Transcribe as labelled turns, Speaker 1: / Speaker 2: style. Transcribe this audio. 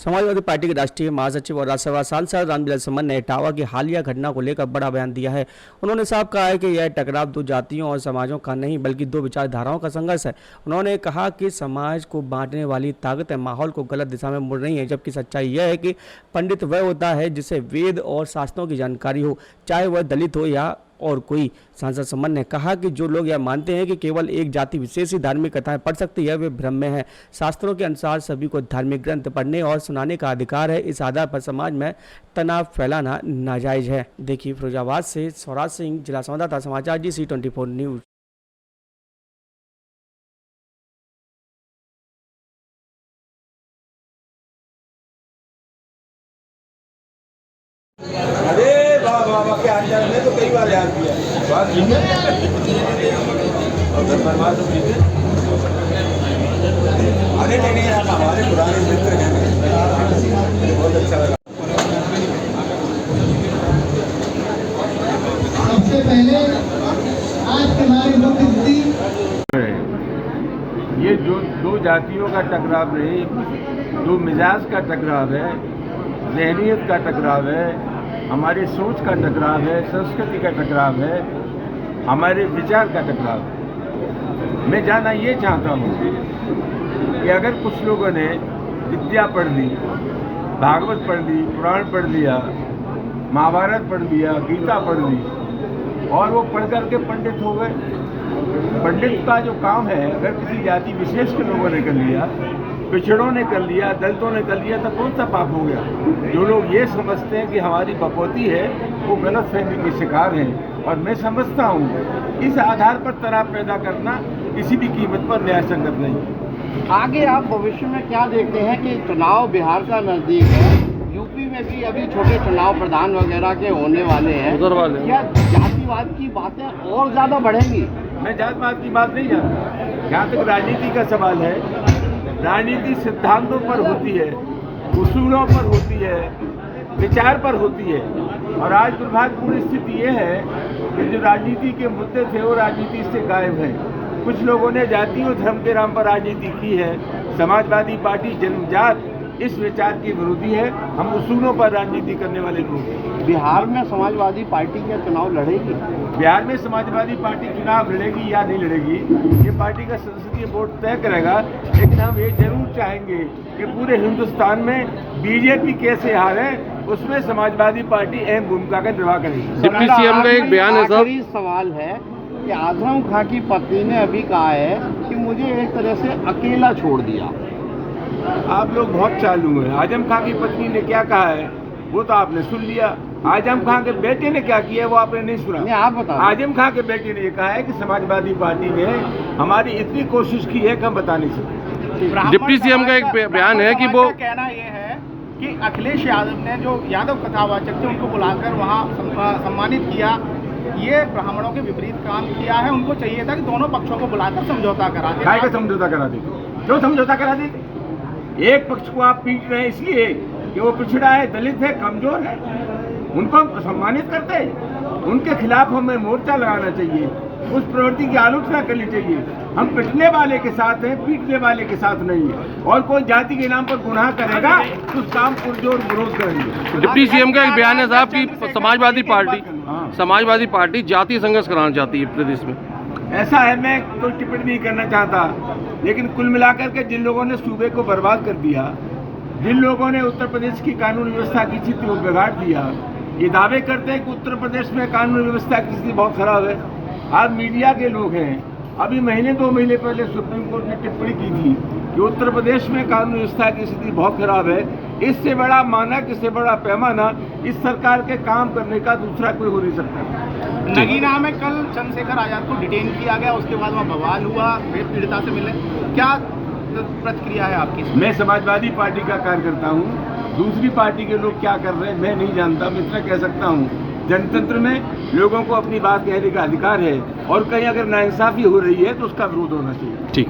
Speaker 1: Samajwadi party के राष्ट्रीय महासचिव और राज्यसभा सांसद रामविलास शर्मा ने इटावा की हालिया घटना को लेकर बड़ा बयान दिया है। उन्होंने साफ कहा है कि यह टकराव दो जातियों और समाजों का नहीं बल्कि दो विचारधाराओं का संघर्ष है। उन्होंने कहा कि समाज को बांटने वाली ताकतें माहौल को गलत दिशा में मुड़ रही हैं, जबकि सच्चाई यह है कि पंडित वह होता है जिसे वेद और शास्त्रों की जानकारी हो, चाहे वह दलित हो या और कोई। सांसद शर्मा ने कहा कि जो लोग यह मानते हैं कि केवल एक जाति विशेष ही धार्मिक कथाएं पढ़ सकती है, वे भ्रम में हैं। शास्त्रों के अनुसार सभी को धार्मिक ग्रंथ पढ़ने और सुनाने का अधिकार है। इस आधार पर समाज में तनाव फैलाना नाजायज है। देखिए फिरोजाबाद से स्वराज सिंह, जिला संवाददाता, समाचार GC24 न्यूज।
Speaker 2: अरे वाह वाह वाह, के अंदर में तो कई बार याद किया बात ठीक है। और घर परिवार तो ठीक है। अरे नहीं हमारे पुराने मित्र हैं, बहुत अच्छा लगा।
Speaker 3: सबसे पहले आज के हमारे मुख्य अतिथि,
Speaker 2: ये जो दो जातियों का टकराव नहीं, दो मिजाज का टकराव है, ज़हनियत का टकराव है, हमारी सोच का टकराव है, संस्कृति का टकराव है, हमारे विचार का टकराव है। मैं जानना ये चाहता हूँ कि अगर कुछ लोगों ने विद्या पढ़ ली, भागवत पढ़ ली, पुराण पढ़ लिया, महाभारत पढ़ लिया, गीता पढ़ ली और वो पढ़ करके पंडित हो गए। पंडित का जो काम है अगर किसी जाति विशेष के लोगों ने कर लिया, पिछड़ों ने कर लिया, दलितों ने कर लिया, तो कौन सा पाप हो गया? जो लोग ये समझते हैं कि हमारी बकौती है वो गलत फहमी के शिकार हैं। और मैं समझता हूँ इस आधार पर तनाव पैदा करना किसी भी कीमत पर न्याय संगत नहीं।
Speaker 4: आगे आप भविष्य में क्या देखते हैं कि चुनाव बिहार का नज़दीक है, यूपी में भी अभी छोटे चुनाव प्रधान वगैरह के होने वाले हैं, क्या जातिवाद की बातें और ज़्यादा बढ़ेंगी?
Speaker 2: मैं जातिवाद की बात नहीं जानता। जहाँ तक राजनीति का सवाल है, राजनीति सिद्धांतों पर होती है, उसूलों पर होती है, विचार पर होती है। और आज दुर्भाग्यपूर्ण स्थिति ये है कि जो राजनीति के मुद्दे थे वो राजनीति से गायब हैं। कुछ लोगों ने जाति और धर्म के नाम पर राजनीति की है। समाजवादी पार्टी जन्मजात इस विचार की विरोधी है। हम उसूलों पर राजनीति करने वाले लोग हैं।
Speaker 4: बिहार में समाजवादी पार्टी क्या चुनाव लड़ेगी?
Speaker 2: बिहार में समाजवादी पार्टी चुनाव लड़ेगी या नहीं लड़ेगी ये पार्टी का संसदीय बोर्ड तय करेगा। लेकिन हम ये जरूर चाहेंगे कि पूरे हिंदुस्तान में बीजेपी कैसे हारे, उसमें समाजवादी पार्टी अहम भूमिका का निर्वाह करेगी।
Speaker 4: डिप्टी सीएम का एक बयान है सर। सवाल है कि आजम खां की पत्नी ने अभी कहा है कि मुझे एक तरह से अकेला छोड़ दिया।
Speaker 2: आप लोग बहुत चालू हैं। आजम खां की पत्नी ने क्या कहा है वो तो आपने सुन लिया। आजम खां के बेटे ने क्या किया वो आपने नहीं सुना।
Speaker 4: आप बताओ।
Speaker 2: आजम खां के बेटे ने कहा है कि समाजवादी पार्टी ने हमारी इतनी कोशिश की है कि हम बता नहीं सकते।
Speaker 4: डिप्टी सीएम का एक बयान है कि वो
Speaker 5: कहना ये है कि अखिलेश यादव ने जो यादव कथावाचक थे उनको बुलाकर वहाँ सम्मानित किया, ये ब्राह्मणों के विपरीत काम किया है। उनको चाहिए था कि दोनों पक्षों को बुलाकर समझौता करा दे।
Speaker 2: काय का समझौता करा दे? क्यों समझौता करा दे? एक पक्ष को आप पीट रहे हैं इसलिए कि वो पिछड़ा है, दलित है, कमजोर है, उनको सम्मानित करते हैं। उनके खिलाफ हमें मोर्चा लगाना चाहिए, उस प्रवृत्ति की आलोचना करनी चाहिए। हम पिटने वाले के साथ हैं, पीटने वाले के साथ नहीं है। और कोई जाति के नाम पर गुनाह करेगा तो उस काम पुरजोर विरोध करेंगे।
Speaker 4: डिप्टी सीएम का एक बयान है साहब कि समाजवादी पार्टी जातीय संघर्ष कराना चाहती है प्रदेश में।
Speaker 2: ऐसा है, मैं कोई टिप्पणी नहीं करना चाहता, लेकिन कुल मिलाकर के जिन लोगों ने सूबे को बर्बाद कर दिया, जिन लोगों ने उत्तर प्रदेश की कानून व्यवस्था की स्थिति को बिगाड़ दिया, ये दावे करते हैं कि उत्तर प्रदेश में कानून व्यवस्था की स्थिति बहुत खराब है। आज मीडिया के लोग हैं, अभी महीने 2 महीने पहले सुप्रीम कोर्ट ने टिप्पणी की थी कि उत्तर प्रदेश में कानून व्यवस्था की स्थिति बहुत खराब है। इससे बड़ा मानक, इससे बड़ा पैमाना इस सरकार के काम करने का दूसरा कोई हो नहीं सकता।
Speaker 5: नगीना में कल चंद्रशेखर आजाद को डिटेन किया गया, उसके बाद वहाँ बवाल हुआ, रेप पीड़िता से मिले, क्या प्रतिक्रिया है आपकी?
Speaker 2: मैं समाजवादी पार्टी का कार्यकर्ता हूँ, दूसरी पार्टी के लोग क्या कर रहे हैं मैं नहीं जानता। मैं इतना कह सकता हूँ जनतंत्र में लोगों को अपनी बात कहने का अधिकार है, और कहीं अगर नाइंसाफी हो रही है तो उसका विरोध होना चाहिए।
Speaker 4: ठीक।